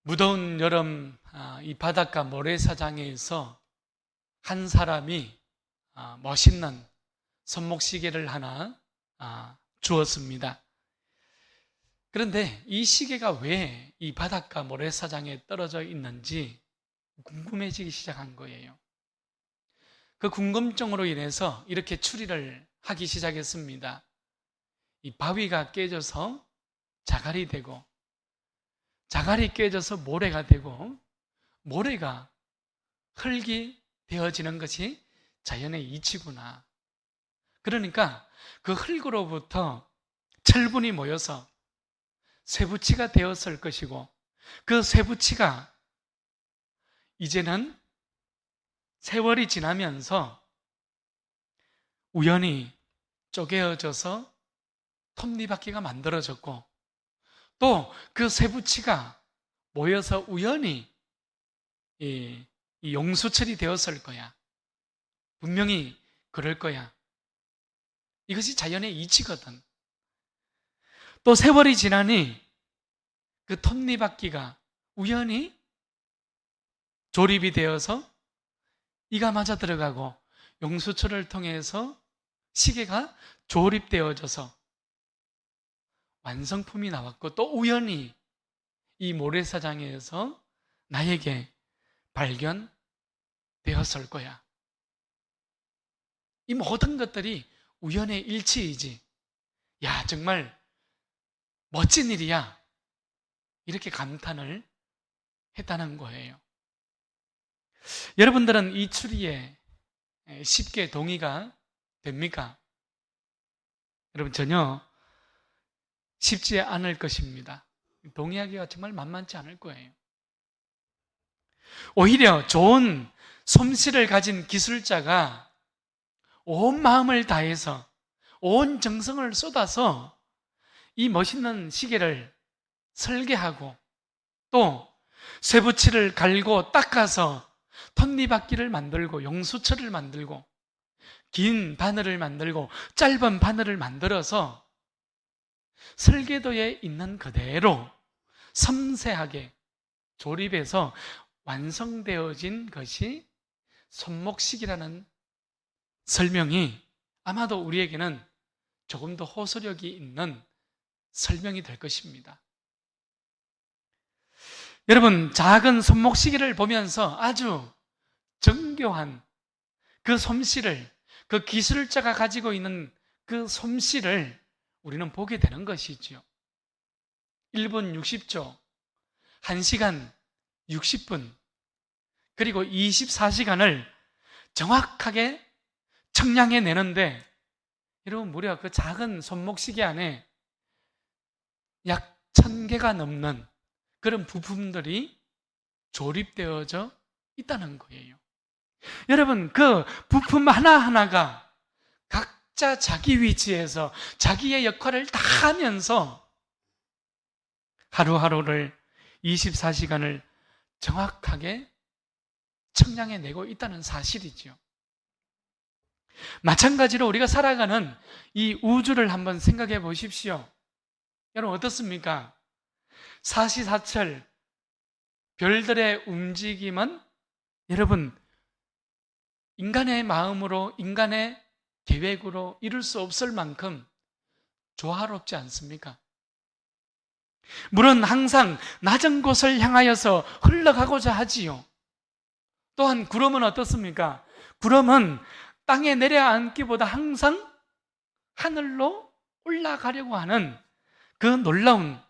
무더운 여름 이 바닷가 모래사장에서 한 사람이 멋있는 손목시계를 하나 주었습니다. 그런데 이 시계가 왜 이 바닷가 모래사장에 떨어져 있는지 궁금해지기 시작한 거예요. 그 궁금증으로 인해서 이렇게 추리를 하기 시작했습니다. 이 바위가 깨져서 자갈이 되고, 자갈이 깨져서 모래가 되고, 모래가 흙이 되어지는 것이 자연의 이치구나. 그러니까 그 흙으로부터 철분이 모여서 쇠붙이가 되었을 것이고, 그 쇠붙이가 이제는 세월이 지나면서 우연히 쪼개어져서 톱니바퀴가 만들어졌고, 또 그 쇠붙이가 모여서 우연히 이 용수철이 되었을 거야. 분명히 그럴 거야. 이것이 자연의 이치거든. 또 세월이 지나니 그 톱니바퀴가 우연히 조립이 되어서 이가 맞아 들어가고 용수철을 통해서 시계가 조립되어져서 완성품이 나왔고, 또 우연히 이 모래사장에서 나에게 발견되었을 거야. 이 모든 것들이 우연의 일치이지. 야, 정말 멋진 일이야. 이렇게 감탄을 했다는 거예요. 여러분들은 이 추리에 쉽게 동의가 됩니까? 여러분, 전혀 쉽지 않을 것입니다. 동의하기가 정말 만만치 않을 거예요. 오히려 좋은 솜씨를 가진 기술자가 온 마음을 다해서, 온 정성을 쏟아서 이 멋있는 시계를 설계하고, 또 쇠붙이를 갈고 닦아서 톱니바퀴를 만들고, 용수철을 만들고, 긴 바늘을 만들고, 짧은 바늘을 만들어서 설계도에 있는 그대로 섬세하게 조립해서 완성되어진 것이 손목시계라는 설명이 아마도 우리에게는 조금 더 호소력이 있는 설명이 될 것입니다. 여러분, 작은 손목시계를 보면서 아주 정교한 그 솜씨를, 그 기술자가 가지고 있는 그 솜씨를 우리는 보게 되는 것이죠. 1분 60초, 1시간 60분, 그리고 24시간을 정확하게 청량해 내는데, 여러분, 무려 그 작은 손목시계 안에 약 1000개가 넘는 그런 부품들이 조립되어져 있다는 거예요. 여러분, 그 부품 하나하나가 각자 자기 위치에서 자기의 역할을 다 하면서 하루하루를 24시간을 정확하게 청량해내고 있다는 사실이죠. 마찬가지로 우리가 살아가는 이 우주를 한번 생각해 보십시오. 여러분, 어떻습니까? 사시사철 별들의 움직임은 여러분, 인간의 마음으로, 인간의 계획으로 이룰 수 없을 만큼 조화롭지 않습니까? 물은 항상 낮은 곳을 향하여서 흘러가고자 하지요. 또한 구름은 어떻습니까? 구름은 땅에 내려앉기보다 항상 하늘로 올라가려고 하는 그 놀라운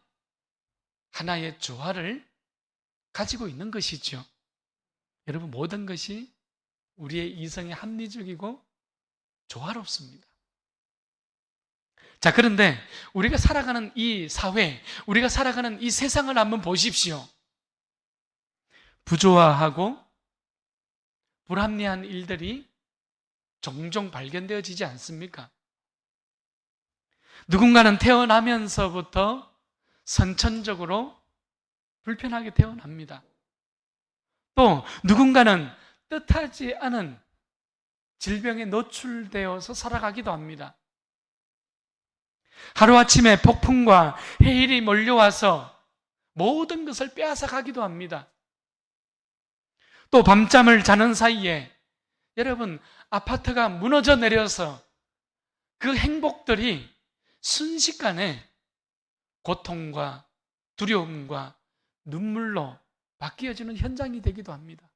하나의 조화를 가지고 있는 것이죠. 여러분, 모든 것이 우리의 이성에 합리적이고 조화롭습니다. 자, 그런데 우리가 살아가는 이 사회, 우리가 살아가는 이 세상을 한번 보십시오. 부조화하고 불합리한 일들이 종종 발견되어지지 않습니까? 누군가는 태어나면서부터 선천적으로 불편하게 태어납니다. 또 누군가는 뜻하지 않은 질병에 노출되어서 살아가기도 합니다. 하루아침에 폭풍과 해일이 몰려와서 모든 것을 빼앗아 가기도 합니다. 또 밤잠을 자는 사이에 여러분, 아파트가 무너져 내려서 그 행복들이 순식간에 고통과 두려움과 눈물로 바뀌어지는 현장이 되기도 합니다.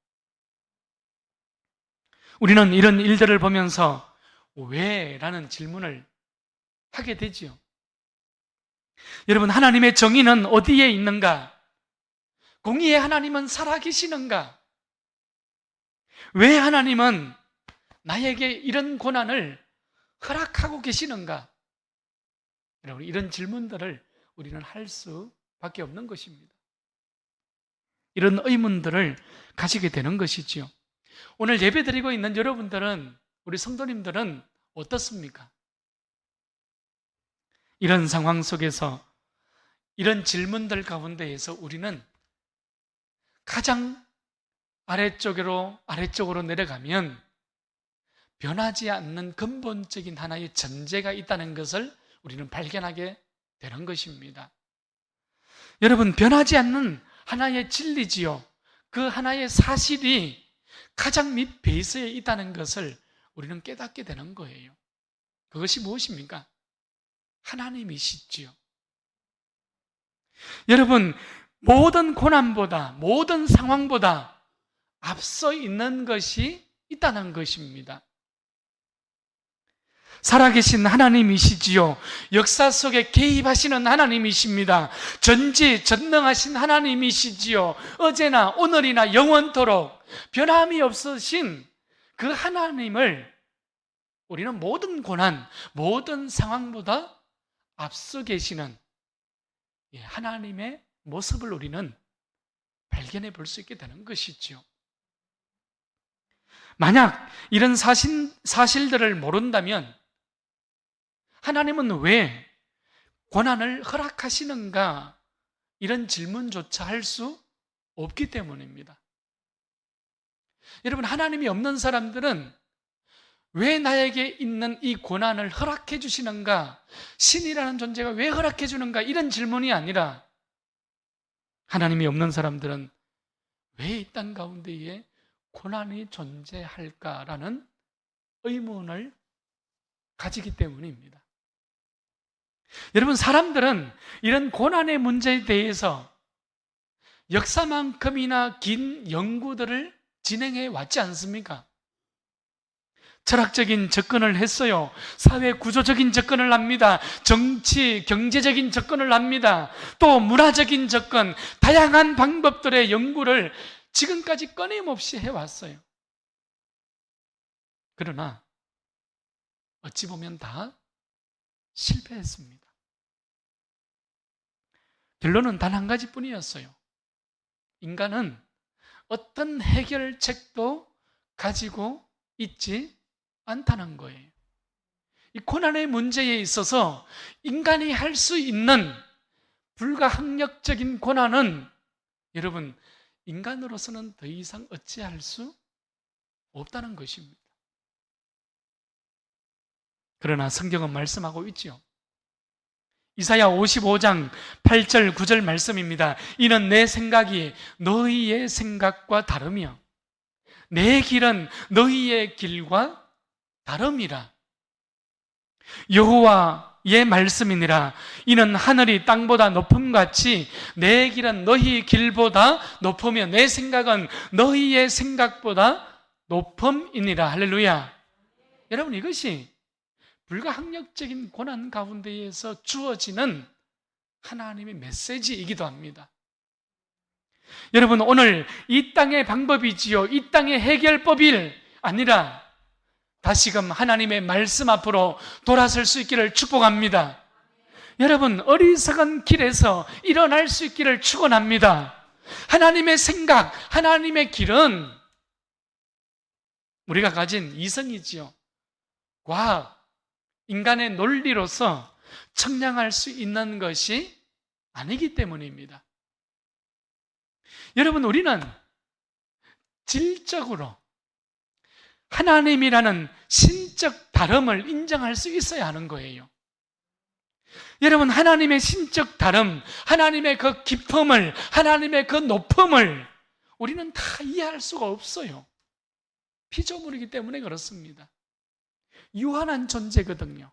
우리는 이런 일들을 보면서 왜? 라는 질문을 하게 되지요. 여러분, 하나님의 정의는 어디에 있는가? 공의의 하나님은 살아계시는가? 왜 하나님은 나에게 이런 고난을 허락하고 계시는가? 여러분, 이런 질문들을 우리는 할 수밖에 없는 것입니다. 이런 의문들을 가지게 되는 것이지요. 오늘 예배드리고 있는 여러분들은, 우리 성도님들은 어떻습니까? 이런 상황 속에서 이런 질문들 가운데에서 우리는 가장 아래쪽으로 내려가면 변하지 않는 근본적인 하나의 전제가 있다는 것을 우리는 발견하게 되는 것입니다. 여러분, 변하지 않는 하나의 진리지요. 그 하나의 사실이 가장 밑 베이스에 있다는 것을 우리는 깨닫게 되는 거예요. 그것이 무엇입니까? 하나님이시지요. 여러분, 모든 고난보다, 모든 상황보다 앞서 있는 것이 있다는 것입니다. 살아계신 하나님이시지요. 역사 속에 개입하시는 하나님이십니다. 전지전능하신 하나님이시지요. 어제나 오늘이나 영원토록 변함이 없으신 그 하나님을 우리는 모든 고난, 모든 상황보다 앞서 계시는 하나님의 모습을 우리는 발견해 볼 수 있게 되는 것이지요. 만약 이런 사실들을 모른다면 하나님은 왜 고난을 허락하시는가? 이런 질문조차 할 수 없기 때문입니다. 여러분, 하나님이 없는 사람들은 왜 나에게 있는 이 고난을 허락해 주시는가? 신이라는 존재가 왜 허락해 주는가? 이런 질문이 아니라 하나님이 없는 사람들은 왜 이 땅 가운데에 고난이 존재할까라는 의문을 가지기 때문입니다. 여러분, 사람들은 이런 고난의 문제에 대해서 역사만큼이나 긴 연구들을 진행해 왔지 않습니까? 철학적인 접근을 했어요. 사회 구조적인 접근을 합니다. 정치, 경제적인 접근을 합니다. 또 문화적인 접근, 다양한 방법들의 연구를 지금까지 끊임없이 해왔어요. 그러나 어찌 보면 다 실패했습니다. 결론은 단 한 가지뿐이었어요. 인간은 어떤 해결책도 가지고 있지 않다는 거예요. 이 고난의 문제에 있어서 인간이 할 수 있는 불가항력적인 고난은 여러분, 인간으로서는 더 이상 어찌할 수 없다는 것입니다. 그러나 성경은 말씀하고 있죠. 이사야 55장 8절 9절 말씀입니다. 이는 내 생각이 너희의 생각과 다르며 내 길은 너희의 길과 다름이라. 여호와의 말씀이니라. 이는 하늘이 땅보다 높음같이 내 길은 너희 길보다 높으며 내 생각은 너희의 생각보다 높음이니라. 할렐루야. 여러분, 이것이 불가항력적인 고난 가운데에서 주어지는 하나님의 메시지이기도 합니다. 여러분, 오늘 이 땅의 방법이지요, 이 땅의 해결법이 아니라 다시금 하나님의 말씀 앞으로 돌아설 수 있기를 축복합니다. 여러분, 어리석은 길에서 일어날 수 있기를 축원합니다. 하나님의 생각, 하나님의 길은 우리가 가진 이성이지요, 과학, 인간의 논리로서 측량할 수 있는 것이 아니기 때문입니다. 여러분, 우리는 질적으로 하나님이라는 신적 다름을 인정할 수 있어야 하는 거예요. 여러분, 하나님의 신적 다름, 하나님의 그 깊음을, 하나님의 그 높음을 우리는 다 이해할 수가 없어요. 피조물이기 때문에 그렇습니다. 유한한 존재거든요.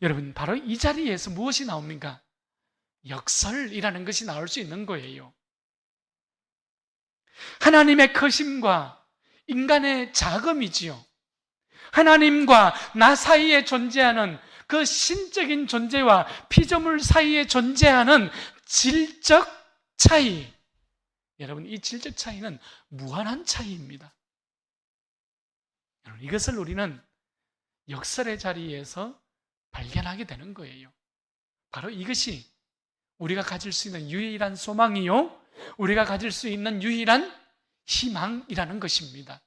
여러분, 바로 이 자리에서 무엇이 나옵니까? 역설이라는 것이 나올 수 있는 거예요. 하나님의 크심과 인간의 작음이지요. 하나님과 나 사이에 존재하는 그 신적인 존재와 피조물 사이에 존재하는 질적 차이. 여러분, 이 질적 차이는 무한한 차이입니다. 여러분, 이것을 우리는 역설의 자리에서 발견하게 되는 거예요. 바로 이것이 우리가 가질 수 있는 유일한 소망이요, 우리가 가질 수 있는 유일한 희망이라는 것입니다.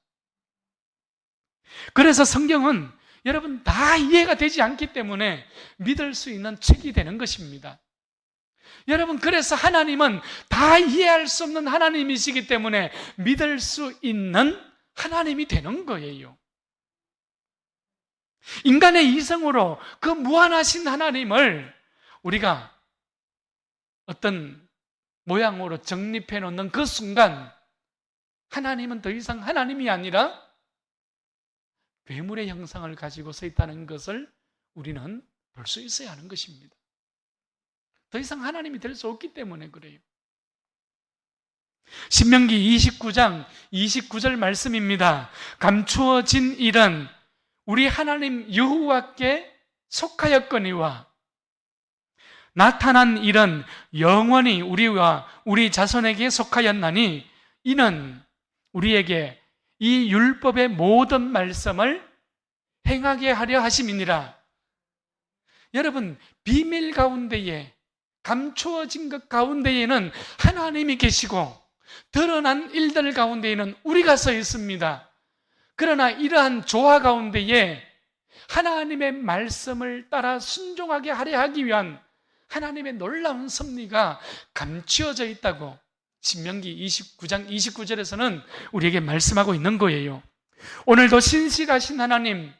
그래서 성경은 여러분 다 이해가 되지 않기 때문에 믿을 수 있는 책이 되는 것입니다. 여러분, 그래서 하나님은 다 이해할 수 없는 하나님이시기 때문에 믿을 수 있는 하나님이 되는 거예요. 인간의 이성으로 그 무한하신 하나님을 우리가 어떤 모양으로 정립해 놓는 그 순간 하나님은 더 이상 하나님이 아니라 괴물의 형상을 가지고 서 있다는 것을 우리는 볼 수 있어야 하는 것입니다. 더 이상 하나님이 될 수 없기 때문에 그래요. 신명기 29장 29절 말씀입니다. 감추어진 일은 우리 하나님 여호와께 속하였거니와 나타난 일은 영원히 우리와 우리 자손에게 속하였나니 이는 우리에게 이 율법의 모든 말씀을 행하게 하려 하심이니라. 여러분, 비밀 가운데에, 감추어진 것 가운데에는 하나님이 계시고 드러난 일들 가운데에는 우리가 서 있습니다. 그러나 이러한 조화 가운데에 하나님의 말씀을 따라 순종하게 하려 하기 위한 하나님의 놀라운 섭리가 감추어져 있다고 신명기 29장 29절에서는 우리에게 말씀하고 있는 거예요. 오늘도 신실하신 하나님,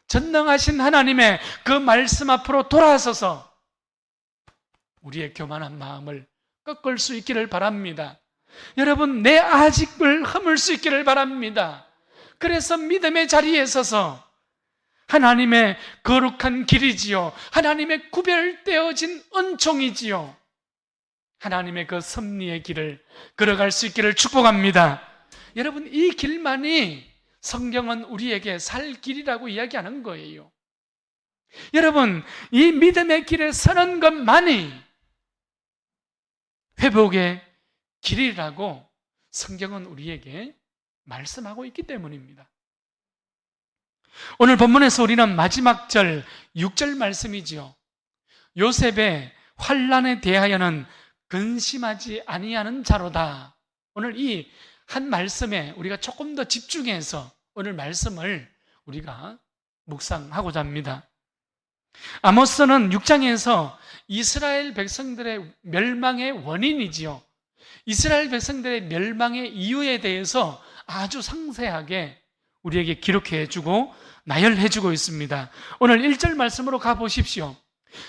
전능하신 하나님의 그 말씀 앞으로 돌아서서 우리의 교만한 마음을 꺾을 수 있기를 바랍니다. 여러분, 내 아직을 허물 수 있기를 바랍니다. 그래서 믿음의 자리에 서서 하나님의 거룩한 길이지요, 하나님의 구별되어진 은총이지요, 하나님의 그 섭리의 길을 걸어갈 수 있기를 축복합니다. 여러분, 이 길만이 성경은 우리에게 살 길이라고 이야기하는 거예요. 여러분, 이 믿음의 길에 서는 것만이 회복의 길이라고 성경은 우리에게 말씀하고 있기 때문입니다. 오늘 본문에서 우리는 마지막 절 6절 말씀이지요. 요셉의 환난에 대하여는 근심하지 아니하는 자로다. 오늘 이 한 말씀에 우리가 조금 더 집중해서 오늘 말씀을 우리가 묵상하고자 합니다. 아모스는 6장에서 이스라엘 백성들의 멸망의 원인이지요, 이스라엘 백성들의 멸망의 이유에 대해서 아주 상세하게 우리에게 기록해주고 나열해주고 있습니다. 오늘 1절 말씀으로 가보십시오.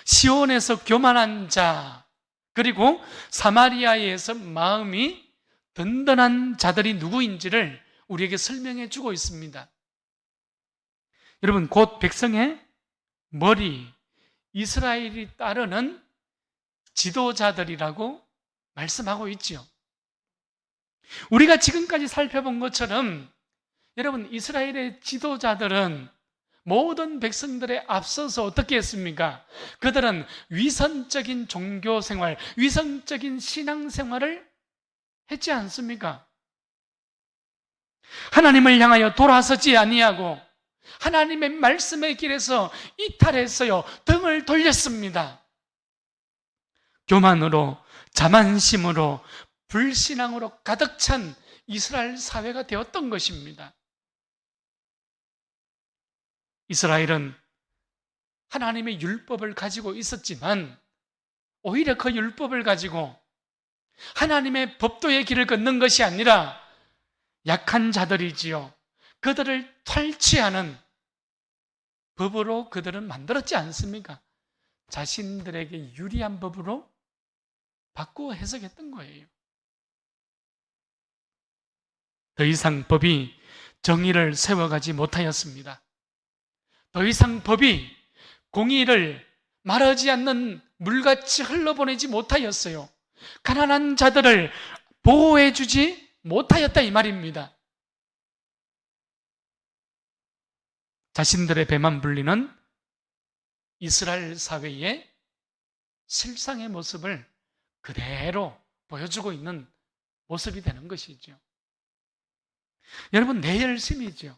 시온에서 교만한 자, 그리고 사마리아에서 마음이 든든한 자들이 누구인지를 우리에게 설명해 주고 있습니다. 여러분, 곧 백성의 머리, 이스라엘이 따르는 지도자들이라고 말씀하고 있지요. 우리가 지금까지 살펴본 것처럼 여러분, 이스라엘의 지도자들은 모든 백성들에 앞서서 어떻게 했습니까? 그들은 위선적인 종교생활, 위선적인 신앙생활을 했지 않습니까? 하나님을 향하여 돌아서지 아니하고 하나님의 말씀의 길에서 이탈했어요. 등을 돌렸습니다. 교만으로, 자만심으로, 불신앙으로 가득 찬 이스라엘 사회가 되었던 것입니다. 이스라엘은 하나님의 율법을 가지고 있었지만 오히려 그 율법을 가지고 하나님의 법도의 길을 걷는 것이 아니라 약한 자들이지요, 그들을 탈취하는 법으로 그들은 만들었지 않습니까? 자신들에게 유리한 법으로 바꾸어 해석했던 거예요. 더 이상 법이 정의를 세워가지 못하였습니다. 더 이상 법이 공의를 말하지 않는 물같이 흘러보내지 못하였어요. 가난한 자들을 보호해주지 못하였다 이 말입니다. 자신들의 배만 불리는 이스라엘 사회의 실상의 모습을 그대로 보여주고 있는 모습이 되는 것이죠. 여러분, 내 열심이죠.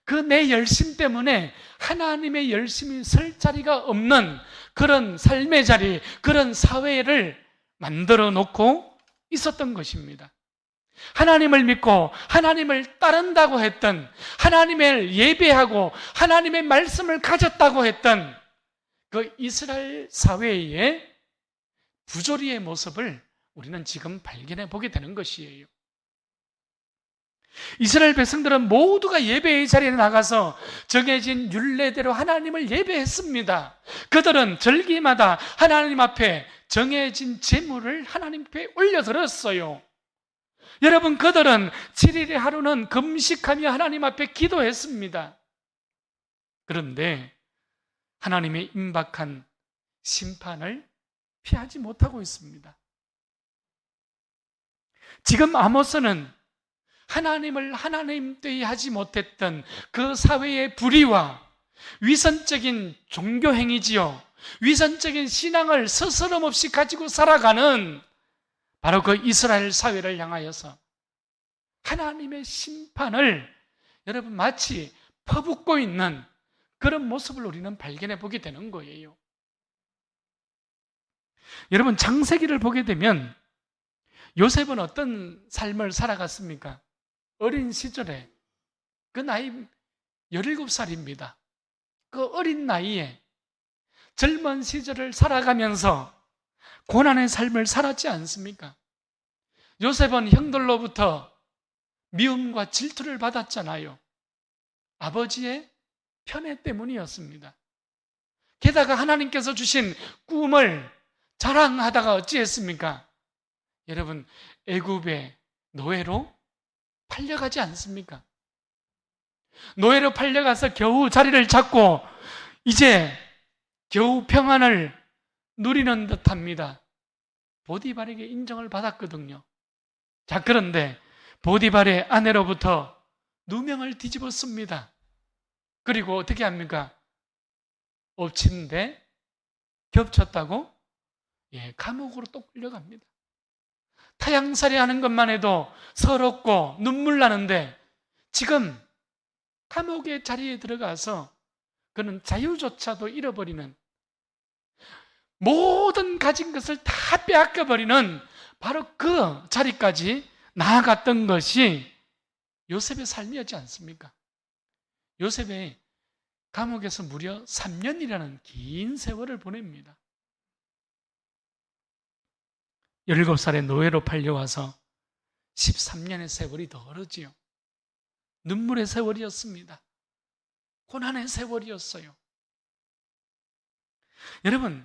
그 내 열심 때문에 하나님의 열심이 설 자리가 없는 그런 삶의 자리, 그런 사회를 만들어 놓고 있었던 것입니다. 하나님을 믿고 하나님을 따른다고 했던, 하나님을 예배하고 하나님의 말씀을 가졌다고 했던 그 이스라엘 사회의 부조리의 모습을 우리는 지금 발견해 보게 되는 것이에요. 이스라엘 백성들은 모두가 예배의 자리에 나가서 정해진 율례대로 하나님을 예배했습니다. 그들은 절기마다 하나님 앞에 정해진 제물을 하나님 앞에 올려드렸어요. 여러분, 그들은 7일의 하루는 금식하며 하나님 앞에 기도했습니다. 그런데 하나님의 임박한 심판을 피하지 못하고 있습니다. 지금 아모스는 하나님을 하나님되이 하지 못했던 그 사회의 불의와 위선적인 종교행위지요, 위선적인 신앙을 스스럼 없이 가지고 살아가는 바로 그 이스라엘 사회를 향하여서 하나님의 심판을 여러분 마치 퍼붓고 있는 그런 모습을 우리는 발견해 보게 되는 거예요. 여러분, 창세기를 보게 되면 요셉은 어떤 삶을 살아갔습니까? 어린 시절에, 그 나이 17살입니다. 그 어린 나이에 젊은 시절을 살아가면서 고난의 삶을 살았지 않습니까? 요셉은 형들로부터 미움과 질투를 받았잖아요. 아버지의 편애 때문이었습니다. 게다가 하나님께서 주신 꿈을 자랑하다가 어찌했습니까? 여러분, 애굽의 노예로 팔려가지 않습니까? 노예로 팔려가서 겨우 자리를 잡고 이제 겨우 평안을 누리는 듯합니다. 보디발에게 인정을 받았거든요. 자, 그런데 보디발의 아내로부터 누명을 뒤집었습니다. 그리고 어떻게 합니까? 엎친데 겹쳤다고 감옥으로 또 끌려갑니다. 타향살이 하는 것만 해도 서럽고 눈물 나는데 지금 감옥의 자리에 들어가서 그는 자유조차도 잃어버리는, 모든 가진 것을 다 빼앗겨버리는 바로 그 자리까지 나아갔던 것이 요셉의 삶이었지 않습니까? 요셉의 감옥에서 무려 3년이라는 긴 세월을 보냅니다. 17살의 노예로 팔려와서 13년의 세월이 더 흐르지요. 눈물의 세월이었습니다. 고난의 세월이었어요. 여러분,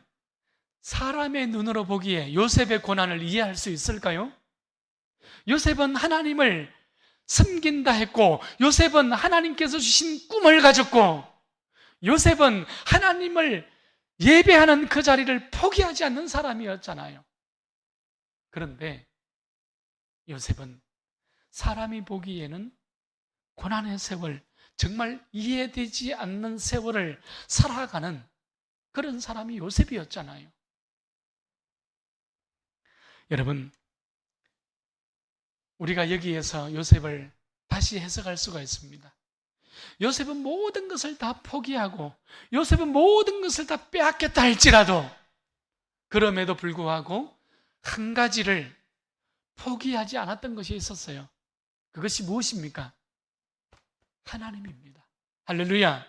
사람의 눈으로 보기에 요셉의 고난을 이해할 수 있을까요? 요셉은 하나님을 섬긴다 했고, 요셉은 하나님께서 주신 꿈을 가졌고, 요셉은 하나님을 예배하는 그 자리를 포기하지 않는 사람이었잖아요. 그런데 요셉은 사람이 보기에는 고난의 세월, 정말 이해되지 않는 세월을 살아가는 그런 사람이 요셉이었잖아요. 여러분, 우리가 여기에서 요셉을 다시 해석할 수가 있습니다. 요셉은 모든 것을 다 포기하고, 요셉은 모든 것을 다 빼앗겼다 할지라도, 그럼에도 불구하고 한 가지를 포기하지 않았던 것이 있었어요. 그것이 무엇입니까? 하나님입니다. 할렐루야.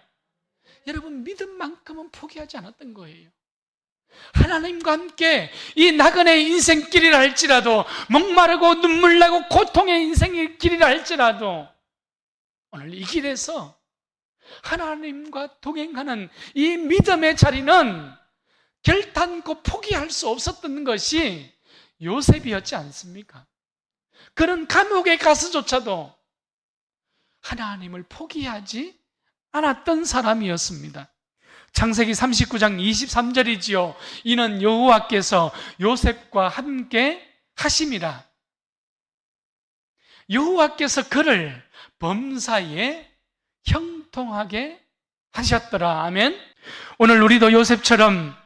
여러분, 믿음만큼은 포기하지 않았던 거예요. 하나님과 함께 이 나그네의 인생길이라 할지라도, 목마르고 눈물 나고 고통의 인생의 길이라 할지라도, 오늘 이 길에서 하나님과 동행하는 이 믿음의 자리는 결단코 포기할 수 없었던 것이 요셉이었지 않습니까? 그는 감옥에 가서조차도 하나님을 포기하지 않았던 사람이었습니다. 창세기 39장 23절이지요. 이는 여호와께서 요셉과 함께 하심이라. 여호와께서 그를 범사에 형통하게 하셨더라. 아멘. 오늘 우리도 요셉처럼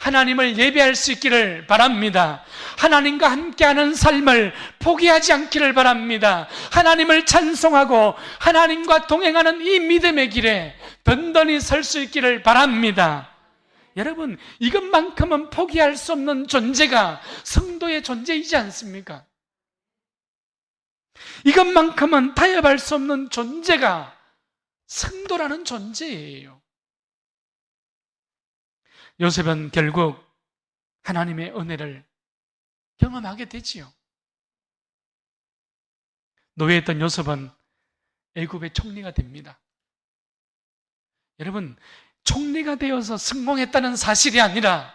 하나님을 예배할 수 있기를 바랍니다. 하나님과 함께하는 삶을 포기하지 않기를 바랍니다. 하나님을 찬송하고 하나님과 동행하는 이 믿음의 길에 든든히 설 수 있기를 바랍니다. 여러분, 이것만큼은 포기할 수 없는 존재가 성도의 존재이지 않습니까? 이것만큼은 타협할 수 없는 존재가 성도라는 존재예요. 요셉은 결국 하나님의 은혜를 경험하게 되지요. 노예했던 요셉은 애굽의 총리가 됩니다. 여러분, 총리가 되어서 성공했다는 사실이 아니라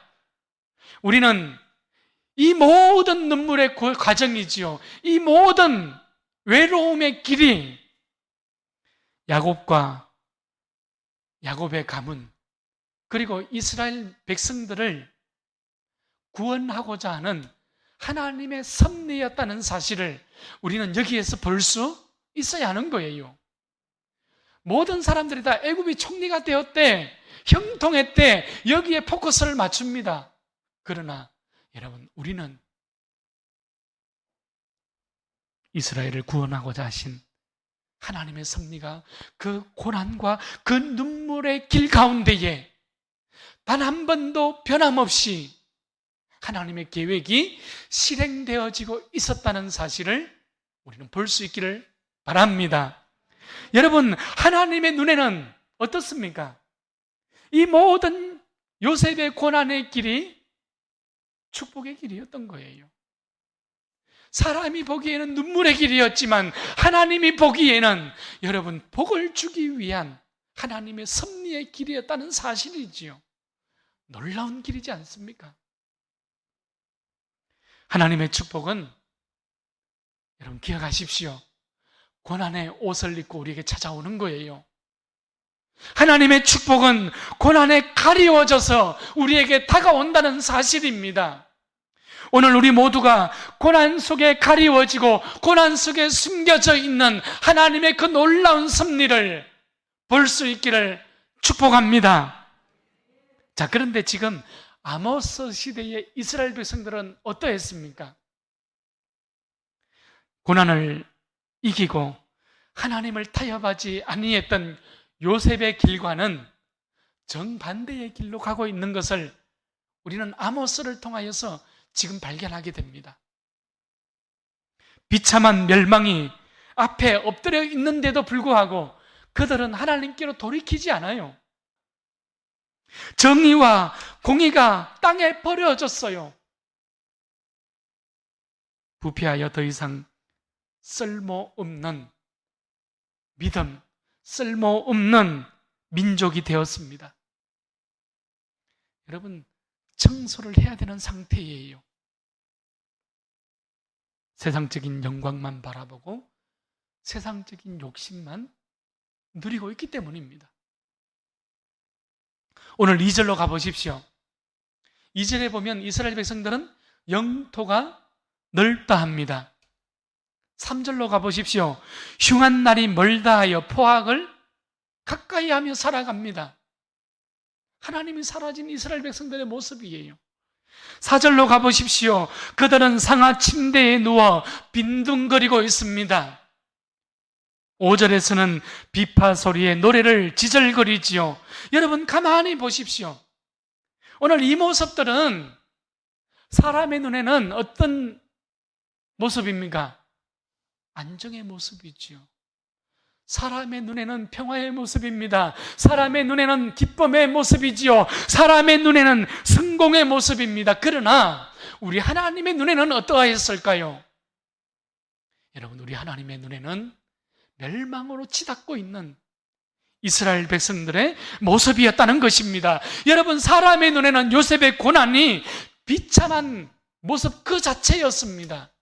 우리는 이 모든 눈물의 과정이지요. 이 모든 외로움의 길이 야곱과 야곱의 가문 그리고 이스라엘 백성들을 구원하고자 하는 하나님의 섭리였다는 사실을 우리는 여기에서 볼 수 있어야 하는 거예요. 모든 사람들이 다 애굽이 총리가 되었대, 형통했대, 여기에 포커스를 맞춥니다. 그러나 여러분, 우리는 이스라엘을 구원하고자 하신 하나님의 섭리가 그 고난과 그 눈물의 길 가운데에 단 한 번도 변함없이 하나님의 계획이 실행되어지고 있었다는 사실을 우리는 볼 수 있기를 바랍니다. 여러분, 하나님의 눈에는 어떻습니까? 이 모든 요셉의 고난의 길이 축복의 길이었던 거예요. 사람이 보기에는 눈물의 길이었지만 하나님이 보기에는 여러분, 복을 주기 위한 하나님의 섭리의 길이었다는 사실이지요. 놀라운 길이지 않습니까? 하나님의 축복은 여러분 기억하십시오. 고난의 옷을 입고 우리에게 찾아오는 거예요. 하나님의 축복은 고난에 가리워져서 우리에게 다가온다는 사실입니다. 오늘 우리 모두가 고난 속에 가리워지고 고난 속에 숨겨져 있는 하나님의 그 놀라운 섭리를 볼 수 있기를 축복합니다. 자, 그런데 지금 아모스 시대의 이스라엘 백성들은 어떠했습니까? 고난을 이기고 하나님을 타협하지 아니했던 요셉의 길과는 정반대의 길로 가고 있는 것을 우리는 아모스를 통하여서 지금 발견하게 됩니다. 비참한 멸망이 앞에 엎드려 있는데도 불구하고 그들은 하나님께로 돌이키지 않아요. 정의와 공의가 땅에 버려졌어요. 부패하여 더 이상 쓸모없는 믿음, 쓸모없는 민족이 되었습니다. 여러분, 청소를 해야 되는 상태예요. 세상적인 영광만 바라보고 세상적인 욕심만 누리고 있기 때문입니다. 오늘 2절로 가보십시오. 2절에 보면 이스라엘 백성들은 영토가 넓다 합니다. 3절로 가보십시오. 흉한 날이 멀다 하여 포악을 가까이 하며 살아갑니다. 하나님이 사라진 이스라엘 백성들의 모습이에요. 4절로 가보십시오. 그들은 상하 침대에 누워 빈둥거리고 있습니다. 5절에서는 비파 소리에 노래를 지절거리지요. 여러분, 가만히 보십시오. 오늘 이 모습들은 사람의 눈에는 어떤 모습입니까? 안정의 모습이지요. 사람의 눈에는 평화의 모습입니다. 사람의 눈에는 기쁨의 모습이지요. 사람의 눈에는 성공의 모습입니다. 그러나 우리 하나님의 눈에는 어떠하였을까요? 여러분, 우리 하나님의 눈에는 멸망으로 치닫고 있는 이스라엘 백성들의 모습이었다는 것입니다. 여러분, 사람의 눈에는 요셉의 고난이 비참한 모습 그 자체였습니다.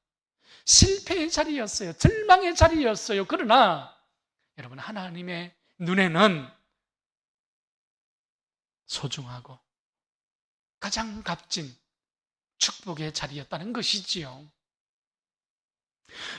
실패의 자리였어요. 절망의 자리였어요. 그러나 여러분, 하나님의 눈에는 소중하고 가장 값진 축복의 자리였다는 것이지요.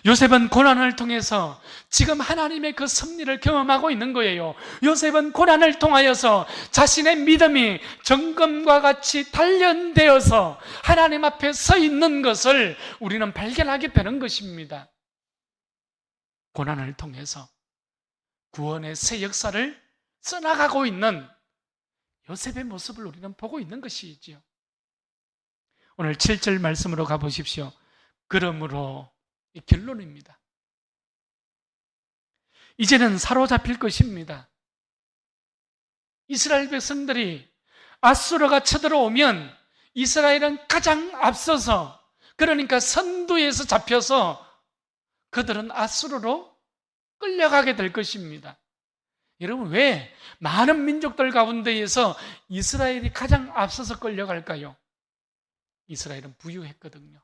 요셉은 고난을 통해서 지금 하나님의 그 섭리를 경험하고 있는 거예요. 요셉은 고난을 통하여서 자신의 믿음이 정금과 같이 단련되어서 하나님 앞에 서 있는 것을 우리는 발견하게 되는 것입니다. 고난을 통해서 구원의 새 역사를 써나가고 있는 요셉의 모습을 우리는 보고 있는 것이지요. 오늘 7절 말씀으로 가보십시오. 그러므로, 이 결론입니다. 이제는 사로잡힐 것입니다. 이스라엘 백성들이 아수르가 쳐들어오면 이스라엘은 가장 앞서서, 그러니까 선두에서 잡혀서 그들은 아수르로 끌려가게 될 것입니다. 여러분, 왜 많은 민족들 가운데에서 이스라엘이 가장 앞서서 끌려갈까요? 이스라엘은 부유했거든요.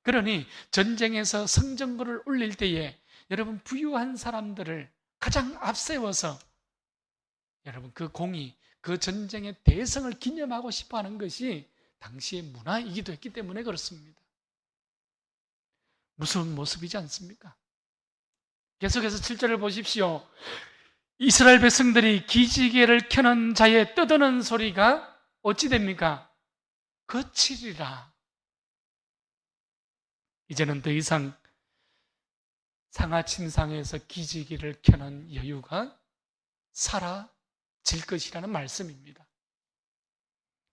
그러니 전쟁에서 성전부를 올릴 때에 여러분, 부유한 사람들을 가장 앞세워서 여러분, 그 공의, 그 전쟁의 대성을 기념하고 싶어 하는 것이 당시의 문화이기도 했기 때문에 그렇습니다. 무서운 모습이지 않습니까? 계속해서 7절을 보십시오. 이스라엘 백성들이 기지개를 켜는 자의 떠드는 소리가 어찌 됩니까? 그치리라. 이제는 더 이상 상하침상에서 기지개를 켜는 여유가 사라질 것이라는 말씀입니다.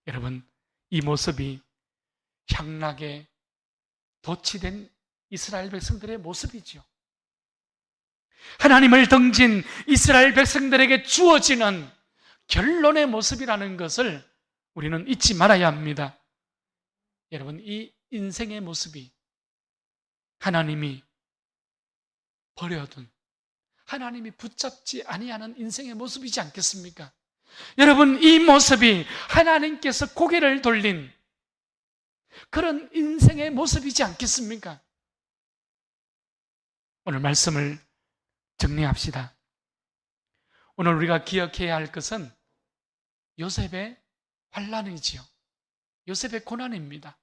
여러분, 이 모습이 향락에 도취된 이스라엘 백성들의 모습이지요. 하나님을 등진 이스라엘 백성들에게 주어지는 결론의 모습이라는 것을 우리는 잊지 말아야 합니다. 여러분, 이 인생의 모습이 하나님이 버려둔, 하나님이 붙잡지 아니하는 인생의 모습이지 않겠습니까? 여러분, 이 모습이 하나님께서 고개를 돌린 그런 인생의 모습이지 않겠습니까? 오늘 말씀을 정리합시다. 오늘 우리가 기억해야 할 것은 요셉의 환난이지요. 요셉의 고난입니다.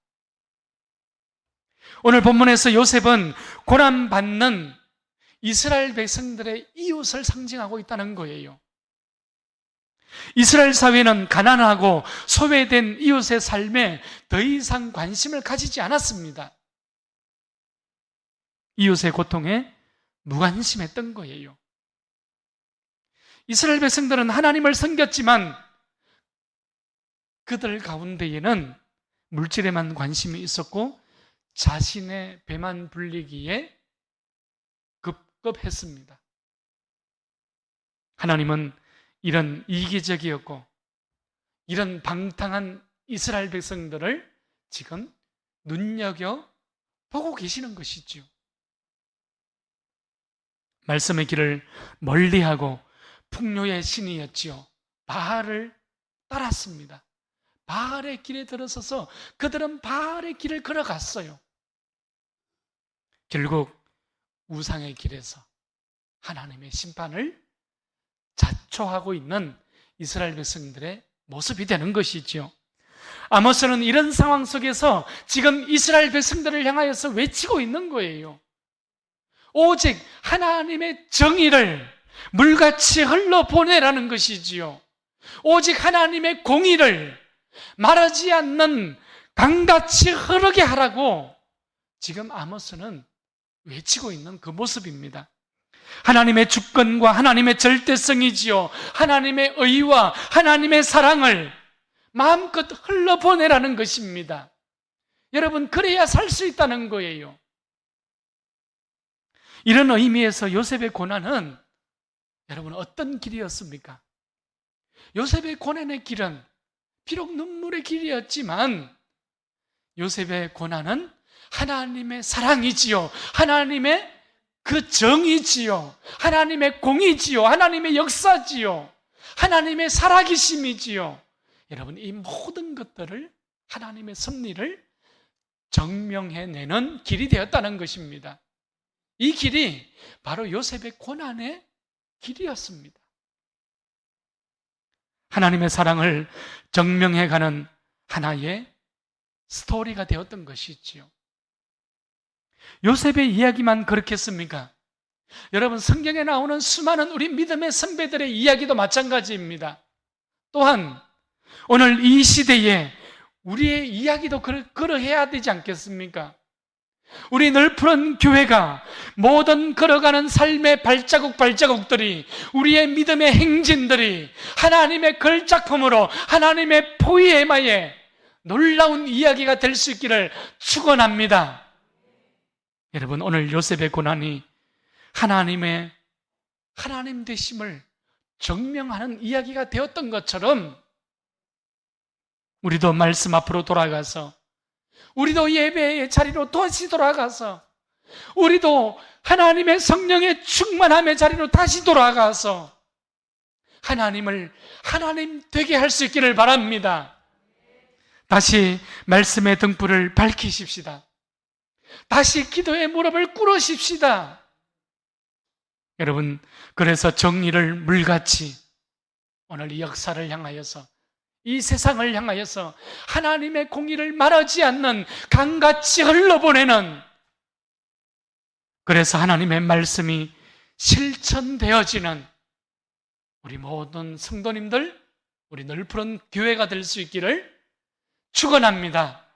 오늘 본문에서 요셉은 고난받는 이스라엘 백성들의 이웃을 상징하고 있다는 거예요. 이스라엘 사회는 가난하고 소외된 이웃의 삶에 더 이상 관심을 가지지 않았습니다. 이웃의 고통에 무관심했던 거예요. 이스라엘 백성들은 하나님을 섬겼지만 그들 가운데에는 물질에만 관심이 있었고 자신의 배만 불리기에 급급했습니다. 하나님은 이런 이기적이었고 이런 방탕한 이스라엘 백성들을 지금 눈여겨보고 계시는 것이죠. 말씀의 길을 멀리하고 풍요의 신이었지요. 바알을 따랐습니다. 바알의 길에 들어서서 그들은 바알의 길을 걸어갔어요. 결국 우상의 길에서 하나님의 심판을 자초하고 있는 이스라엘 백성들의 모습이 되는 것이죠. 아모스는 이런 상황 속에서 지금 이스라엘 백성들을 향하여서 외치고 있는 거예요. 오직 하나님의 정의를 물같이 흘러보내라는 것이지요. 오직 하나님의 공의를 말하지 않는 강같이 흐르게 하라고 지금 아모스는 외치고 있는 그 모습입니다. 하나님의 주권과 하나님의 절대성이지요. 하나님의 의와 하나님의 사랑을 마음껏 흘러보내라는 것입니다. 여러분, 그래야 살 수 있다는 거예요. 이런 의미에서 요셉의 고난은 여러분 어떤 길이었습니까? 요셉의 고난의 길은 비록 눈물의 길이었지만 요셉의 고난은 하나님의 사랑이지요. 하나님의 그 정의지요, 하나님의 공의지요, 하나님의 역사지요, 하나님의 살아계심이지요. 여러분, 이 모든 것들을, 하나님의 섭리를 증명해내는 길이 되었다는 것입니다. 이 길이 바로 요셉의 고난의 길이었습니다. 하나님의 사랑을 증명해가는 하나의 스토리가 되었던 것이지요. 요셉의 이야기만 그렇겠습니까? 여러분, 성경에 나오는 수많은 우리 믿음의 선배들의 이야기도 마찬가지입니다. 또한 오늘 이 시대에 우리의 이야기도 그러해야 되지 않겠습니까? 우리 넓은 교회가 모든 걸어가는 삶의 발자국들이, 우리의 믿음의 행진들이 하나님의 걸작품으로, 하나님의 포이에마의 놀라운 이야기가 될 수 있기를 축원합니다. 여러분, 오늘 요셉의 고난이 하나님 되심을 증명하는 이야기가 되었던 것처럼, 우리도 말씀 앞으로 돌아가서, 우리도 예배의 자리로 다시 돌아가서, 우리도 하나님의 성령의 충만함의 자리로 다시 돌아가서 하나님을 하나님 되게 할 수 있기를 바랍니다. 다시 말씀의 등불을 밝히십시다. 다시 기도의 무릎을 꿇으십시다. 여러분, 그래서 정의를 물같이 오늘 이 역사를 향하여서, 이 세상을 향하여서 하나님의 공의를 말하지 않는 강같이 흘러보내는, 그래서 하나님의 말씀이 실천되어지는 우리 모든 성도님들, 우리 넓은 교회가 될 수 있기를 축원합니다.